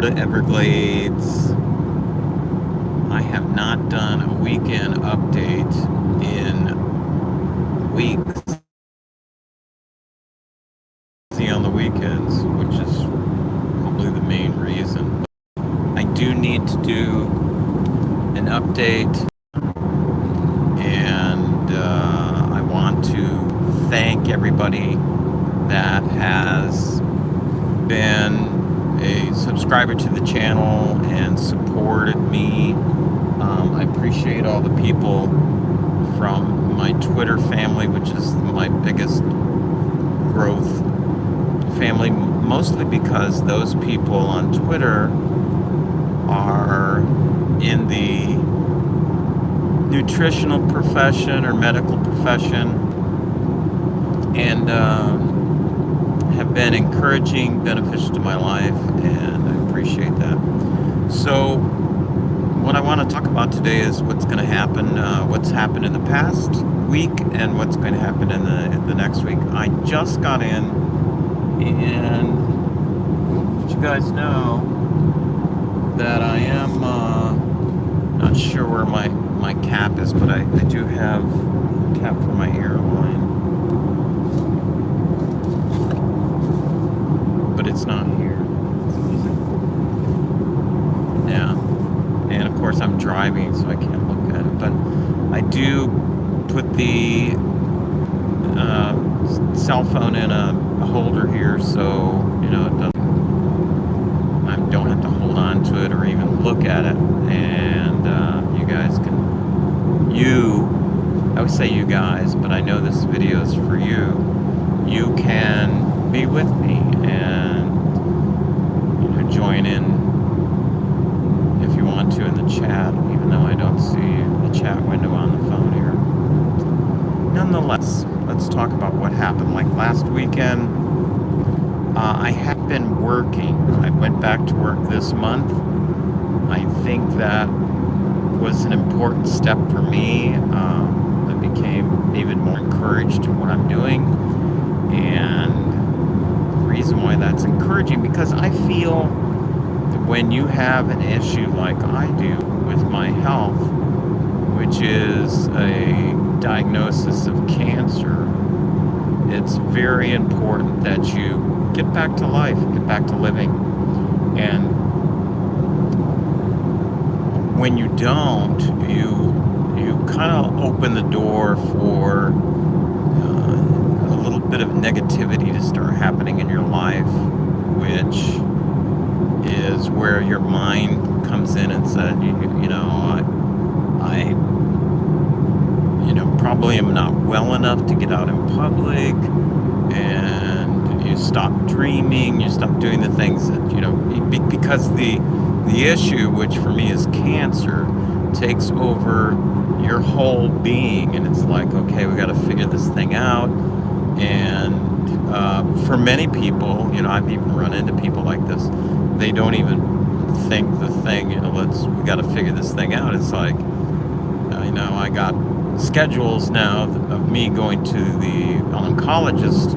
the Everglades. I have not done a weekend update in weeks. On the weekends, which is probably the main reason. I do need to do an update, and I want to thank everybody that has been a subscriber to the channel and supported me. I appreciate all the people from my Twitter family, which is my biggest growth family, mostly because those people on Twitter are in the nutritional profession or medical profession, and have been encouraging, beneficial to my life, and I appreciate that. So what I want to talk about today is what's going to happen, what's happened in the past week and what's going to happen in the next week. I just got in, and let you guys know that I am not sure where my cap is, but I do have a cap for my airline, but it's not here. Yeah, and of course I'm driving, so I can't look at it, but I do put the cell phone in a holder here, so you know I don't have to hold on to it or even look at it, and you guys can, I always say you guys, but I know this video is for you. You can be with me and join in if you want to in the chat, even though I don't see the chat window on the phone here. Nonetheless, let's talk about what happened. Like last weekend, I have been working. I went back to work this month. I think that was an important step for me. I became even more encouraged in what I'm doing. And the reason why that's encouraging, because I feel that when you have an issue like I do with my health, which is a diagnosis of cancer, it's very important that you get back to life, get back to living. And when you don't, you kind of open the door for a little bit of negativity to start happening in your life, which is where your mind comes in and said, I probably am not well enough to get out in public, and you stop dreaming, you stop doing the things that, because the issue, which for me is cancer, takes over your whole being, and it's like, okay, we got to figure this thing out. And for many people, I've even run into people like this, they don't even think the thing, we got to figure this thing out. It's like, I got schedules now of me going to the oncologist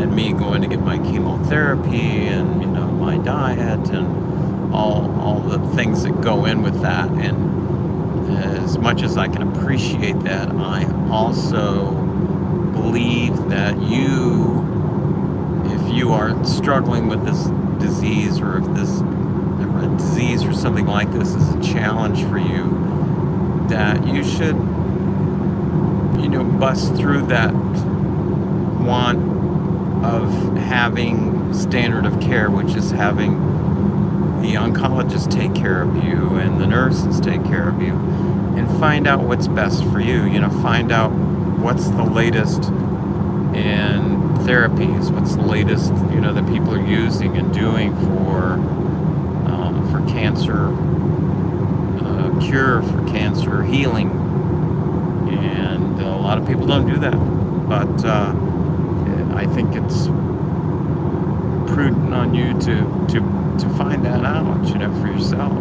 and me going to get my chemotherapy and my diet and all the things that go in with that. And as much as I can appreciate that, I also believe that if you are struggling with this disease, or if a disease or something like this is a challenge for you, that you should bust through that want of having standard of care, which is having the oncologist take care of you and the nurses take care of you, and find out what's best for you. Find out what's the latest in therapies, what's the latest that people are using and doing for cancer cure, for cancer healing. And a lot of people don't do that, but I think it's prudent on you to find that out, for yourself.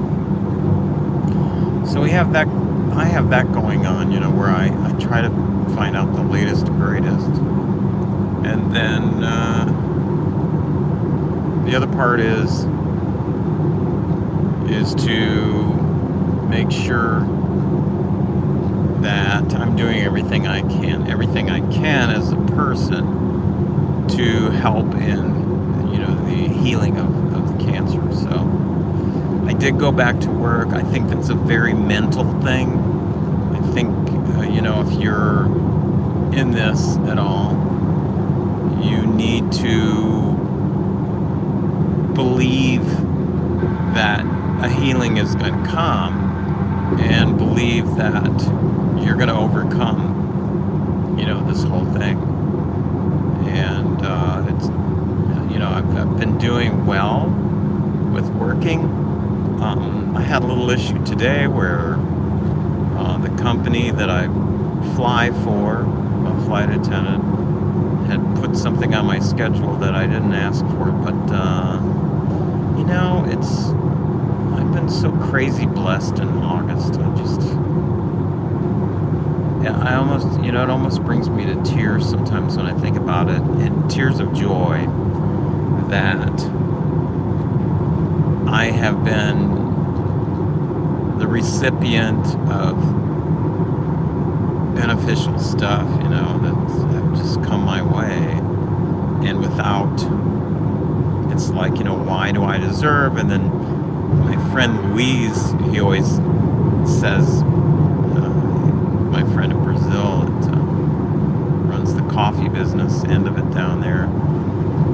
So I have that going on, where I try to find out the latest, greatest. And then the other part is is to make sure that I'm doing everything I can as a person to help in, the healing of the cancer. So I did go back to work. I think that's a very mental thing. I think, if you're in this at all, you need to believe that a healing is going to come and believe that you're going to overcome, this whole thing. And it's, I've been doing well with working. I had a little issue today where the company that I fly for, a flight attendant, had put something on my schedule that I didn't ask for. But, I've been so crazy blessed in August. I almost, it almost brings me to tears sometimes when I think about it, and tears of joy that I have been the recipient of beneficial stuff, that have just come my way, and without, it's like, why do I deserve? And then my friend Luis, he always says, my friend in Brazil that runs the coffee business end of it down there,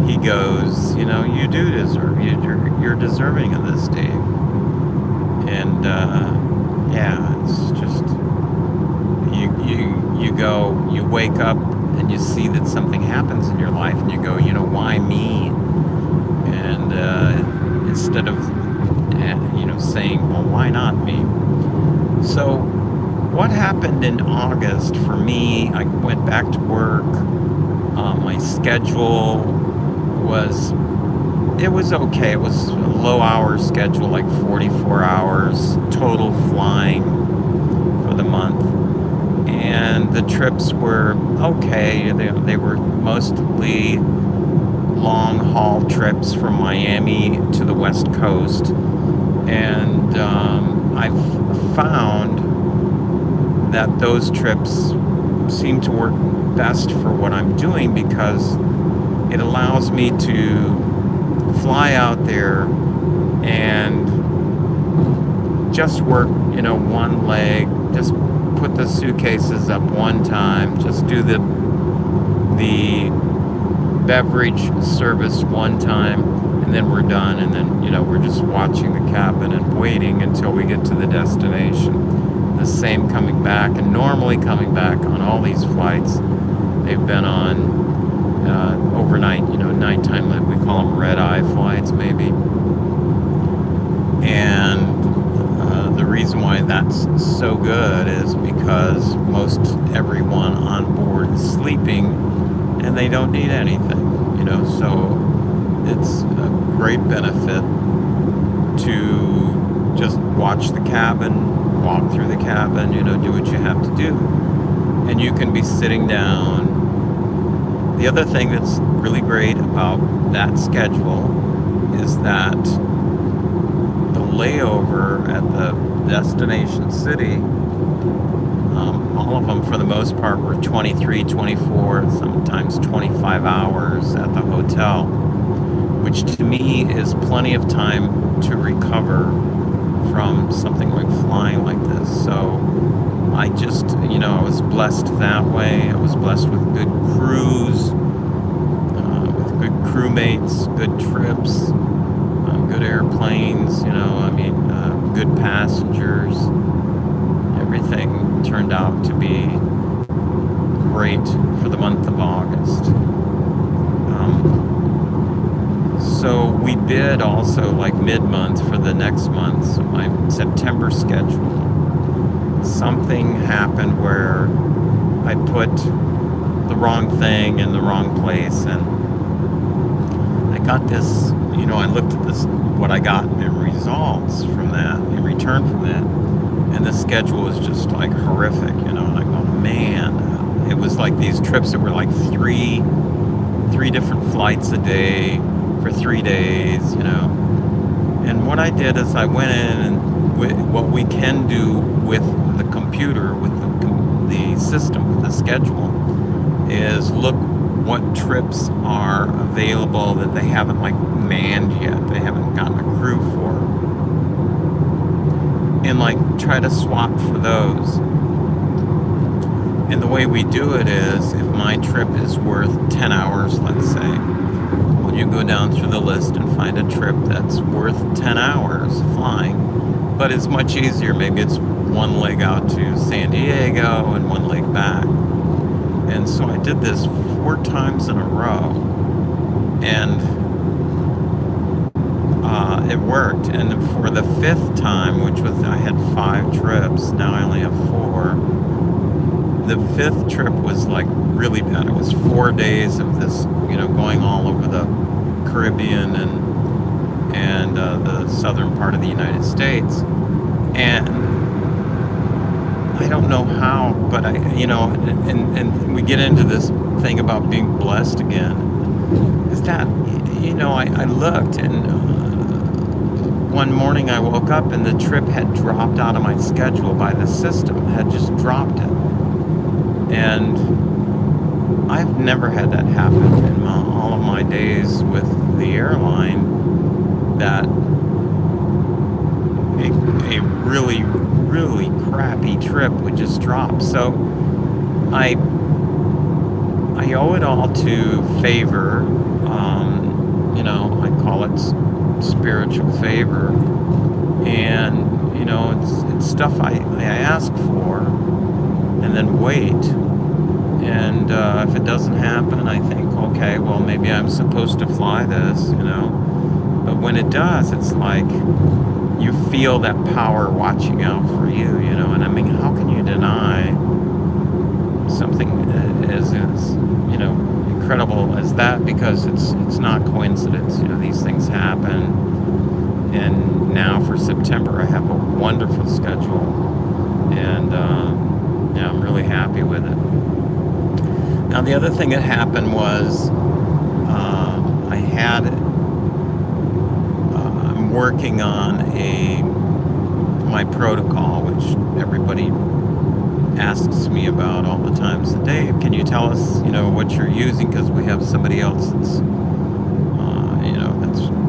he goes, you do deserve, you're deserving of this, Dave. And it's just, you go, you wake up and you see that something happens in your life and you go, why me? And instead of saying, well, why not me? So what happened in August for me, I went back to work. My schedule was okay. It was a low hour schedule, like 44 hours total flying for the month. And the trips were okay. They were mostly long haul trips from Miami to the West Coast. And I've found that those trips seem to work best for what I'm doing because it allows me to fly out there and just work, one leg, just put the suitcases up one time, just do the beverage service one time, and then we're done, and then, we're just watching the cabin and waiting until we get to the destination. The same coming back, and normally coming back on all these flights, they've been on overnight, nighttime, we call them red-eye flights, maybe. And the reason why that's so good is because most everyone on board is sleeping and they don't need anything, so it's a great benefit to just watch the cabin, walk through the cabin, do what you have to do, and you can be sitting down. The other thing that's really great about that schedule is that the layover at the destination city, all of them for the most part were 23, 24, sometimes 25 hours at the hotel, which to me is plenty of time to recover from something like flying like this. So I just, I was blessed that way. I was blessed with good crews, with good crewmates, good trips, good airplanes, good passengers. Everything turned out to be great for the month of August. So we bid also like mid-month for the next month, so my September schedule. Something happened where I put the wrong thing in the wrong place, and I got this, I looked at this, what I got in results from that, in return from that, and the schedule was just like horrific, and I go, man, it was like these trips that were like three different flights a day for 3 days, And what I did is I went in and what we can do with the computer, with the system, with the schedule, is look what trips are available that they haven't like manned yet, they haven't gotten a crew for, and like try to swap for those. And the way we do it is, if my trip is worth 10 hours, let's say, well, you go down through the list and find a trip that's worth 10 hours flying, but it's much easier. Maybe it's one leg out to San Diego and one leg back. And so I did this 4 times in a row, and it worked. And for the 5th time, which was, I had 5 trips, now I only have 4. The 5th trip was like really bad. It was 4 days of this, going all over the Caribbean and the southern part of the United States. And I don't know how, but and we get into this thing about being blessed again. Is that, I looked, and one morning I woke up and the trip had dropped out of my schedule by the system, had just dropped it. And I've never had that happen in all of my days with the airline, that a really, really crappy trip would just drop. So I owe it all to favor. I call it spiritual favor, and it's stuff I ask for and then wait. And if it doesn't happen, I think, okay, well, maybe I'm supposed to fly this, But when it does, it's like you feel that power watching out for you, And I mean, how can you deny something as incredible as that? Because it's not coincidence. These things happen. And now for September, I have a wonderful schedule, and I'm really happy with it. Now, the other thing that happened was I'm working on my protocol, which everybody asks me about all the time. So, Dave, can you tell us, what you're using? Because we have somebody else that's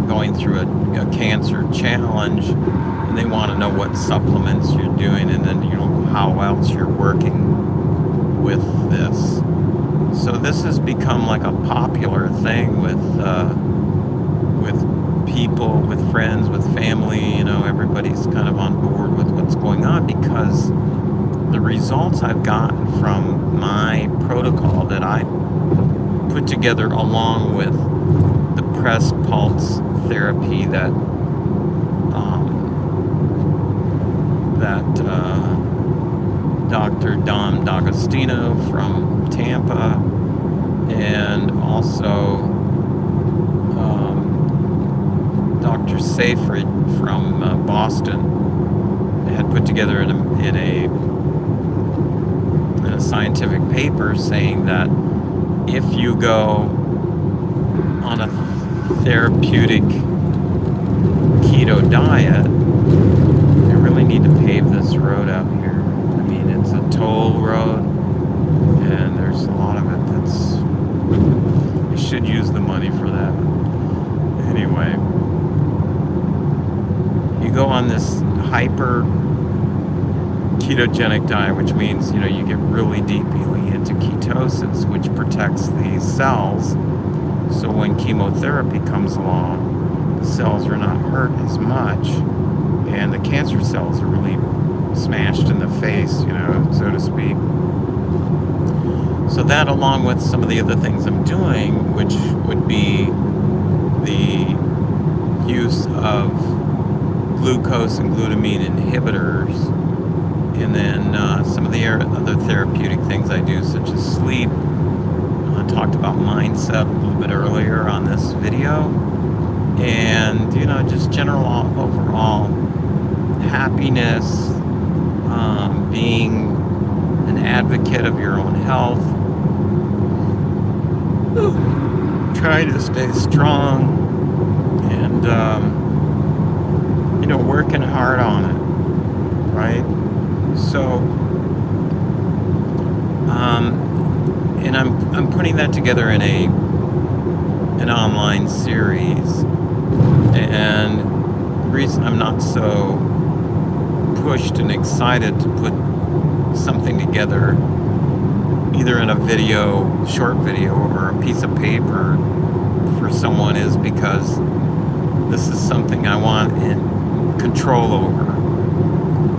going through a cancer challenge, and they want to know what supplements you're doing, and then how else you're working with this. So this has become like a popular thing with people, with friends, with family. Everybody's kind of on board with what's going on, because the results I've gotten from my protocol that I put together along with the press pulse therapy that Dr. Don D'Agostino from Tampa, and also Dr. Seyfried from Boston had put together in a scientific paper, saying that if you go on a therapeutic keto diet, they really need to pave this road out here. I mean, it's a toll road, and there's a lot of it you should use the money for that. Anyway, you go on this hyper ketogenic diet, which means, you get really deeply into ketosis, which protects the cells. So when chemotherapy comes along, the cells are not hurt as much, and the cancer cells are really smashed in the face, so to speak. So that, along with some of the other things I'm doing, which would be the use of glucose and glutamine inhibitors, and then some of the other therapeutic things I do, such as sleep. I talked about mindset a little bit earlier on this video, and just general overall happiness, being an advocate of your own health, trying to stay strong, and hard on it, right? So, and I'm putting that together in an online series, and the reason I'm not so pushed and excited to put something together, either in a video, short video, or a piece of paper for someone, is because this is something I want in control over,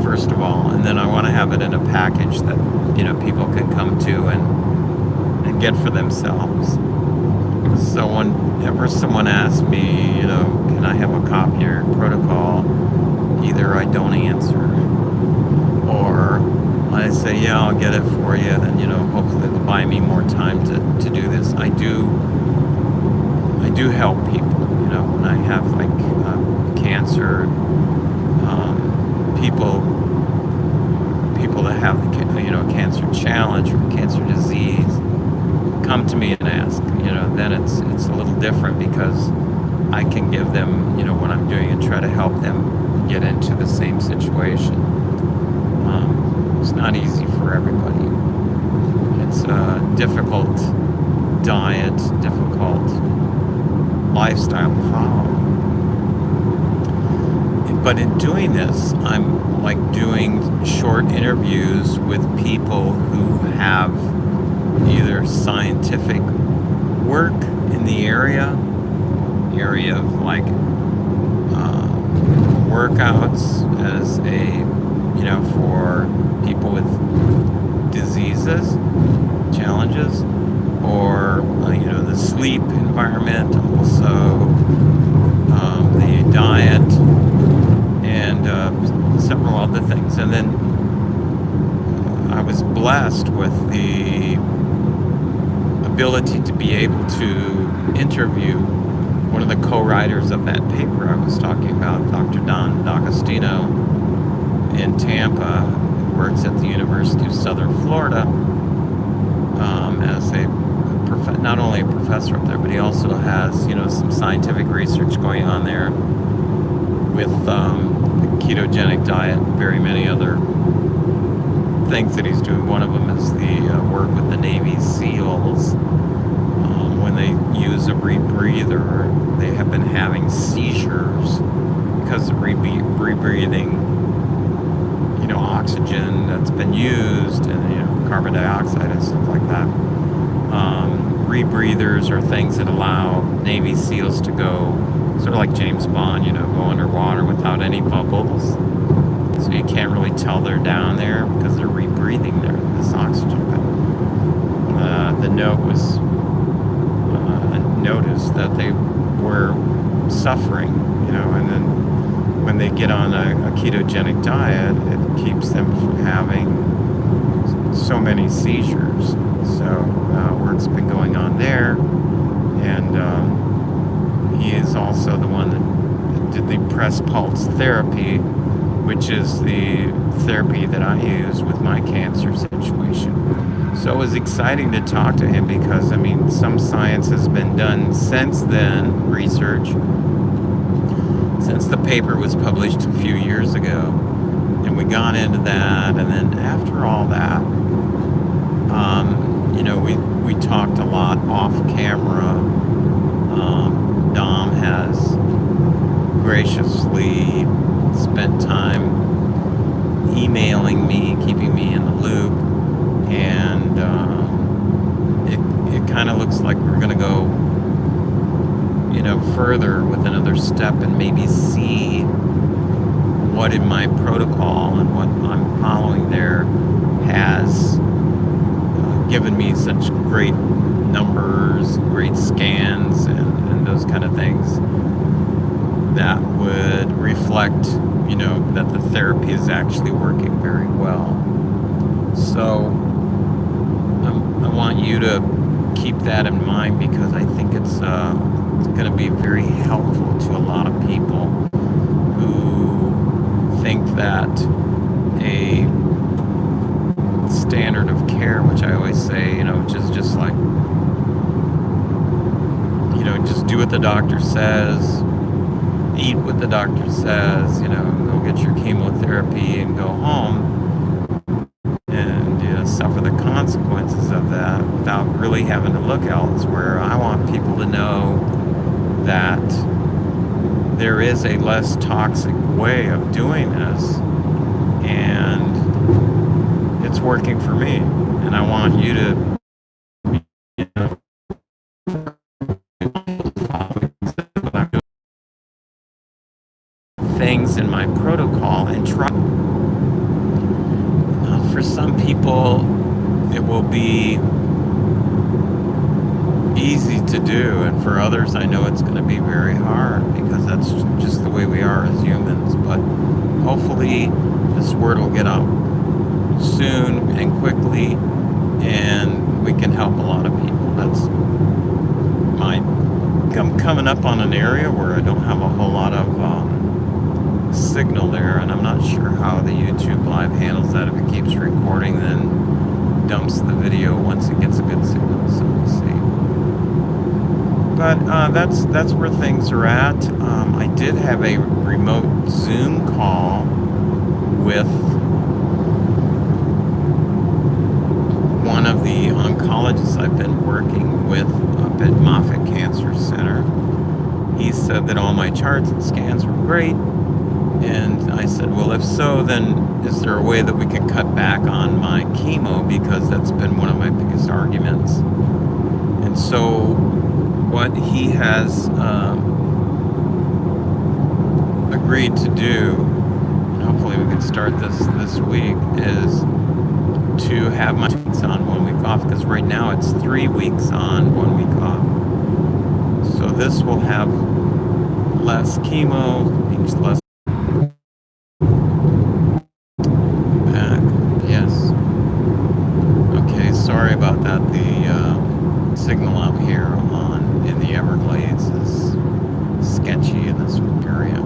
first of all, and then I want to have it in a package that people can come to and get for themselves. So whenever someone asks me, can I have a copy of your protocol, either I don't answer, or I say, yeah, I'll get it for you, and hopefully it'll buy me more time to do this. I do help people, when I have cancer, people that have a cancer challenge or cancer disease come to me and ask, then it's a little different, because I can give them, what I'm doing and try to help them get into the same situation. It's not easy for everybody. It's a difficult diet, difficult lifestyle to follow. But in doing this, I'm doing short interviews with people who have either scientific work in the area of workouts as for people with diseases, challenges, or the sleep environment, also the diet, and several other things. And then I was blessed with the ability to be able to interview one of the co-writers of that paper I was talking about, Dr. Don D'Agostino in Tampa, who works at the University of Southern Florida as not only a professor up there, but he also has some scientific research going on there with the ketogenic diet and very many other things that he's doing. One of them is the work with the Navy SEALs. When they use a rebreather, they have been having seizures because of rebreathing oxygen that's been used, and carbon dioxide and stuff like that. Rebreathers are things that allow Navy SEALs to go, sort of like James Bond, go underwater without any bubbles. So you can't really tell they're down there because they're rebreathing this oxygen. But the note was noticed that they were suffering, and then when they get on a ketogenic diet, it keeps them from having so many seizures. So work's been going on there, and he is also the one that did the press pulse therapy, which is the therapy that I use with my cancer situation. So it was exciting to talk to him because, some science has been done since then, research, since the paper was published a few years ago. And we got into that, and then after all that, we talked a lot off camera. Dom has graciously spent time emailing me, keeping me in the loop, and it kind of looks like we're going to go, further with another step and maybe see what in my protocol and what I'm following there has given me such great numbers, great scans, and those kind of things that would reflect, that the therapy is actually working very well. So I want you to keep that in mind, because I think it's going to be very helpful to a lot of people who think that a standard of care, which I always say, which is just like, just do what the doctor says, eat what the doctor says, go get your chemotherapy and go home and suffer the consequences of that without really having to look elsewhere. I want people to know that there is a less toxic way of doing this, and it's working for me. And I want you to things in my protocol and try. For some people, it will be easy to do, and for others, I know it's going to be very hard because that's just the way we are as humans. But hopefully, this word will get out soon and quickly, and we can help a lot of people. I'm coming up on an area where I don't have a whole lot of signal there, and I'm not sure how the YouTube Live handles that. If it keeps recording, then dumps the video once it gets a good signal. So we'll see. But that's where things are at. I did have a remote Zoom call with one of the oncologists I've been working with up at Moffitt Cancer Center. He said that all my charts and scans were great. And I said, well, if so, then is there a way that we can cut back on my chemo? Because that's been one of my biggest arguments. And so what he has agreed to do, and hopefully we can start this week, is to have my 2 weeks on, 1 week off. Because right now it's 3 weeks on, 1 week off. So this will have less chemo, means less. Sorry about that. The signal out here in the Everglades is sketchy in this area.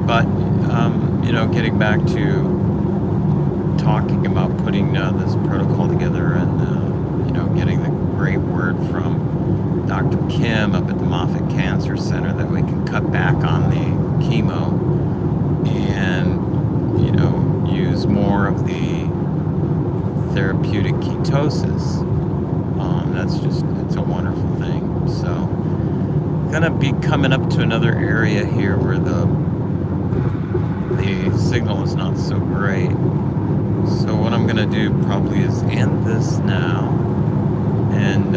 But getting back to talking about putting this protocol together and getting the great word from Dr. Kim up at the Moffitt Cancer Center that we can cut back on the chemo and use more of the therapeutic ketosis. It's a wonderful thing. So gonna be coming up to another area here where the signal is not so great. So what I'm gonna do probably is end this now and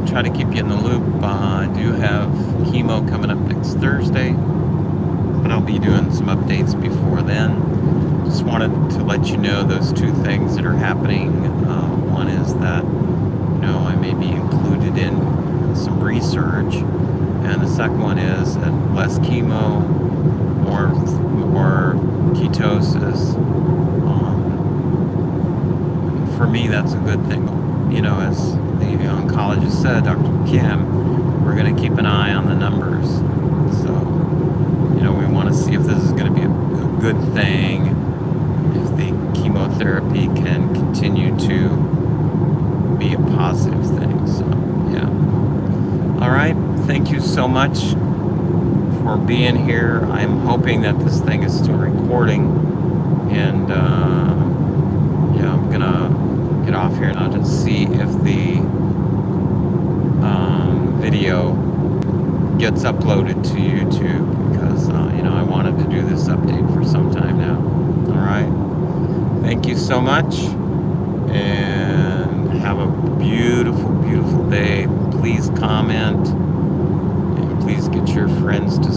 try to keep you in the loop. I do have chemo coming up next Thursday, but I'll be doing some updates before then. Just wanted to let you know those 2 things that are happening. One is that I may be included in some research, and the second one is that less chemo, more ketosis. For me, that's a good thing. As the oncologist said, Dr. Kim, we're going to keep an eye on the numbers. So, we want to see if this is going to be a good thing, if the chemotherapy can continue to be a positive thing. So, yeah. All right. Thank you so much for being here. I'm hoping that this thing is still recording. And, I'm going to get off here and I'll just see if the video gets uploaded to YouTube because, I wanted to do this update for some time now. All right. Thank you so much and have a beautiful, beautiful day. Please comment and please get your friends to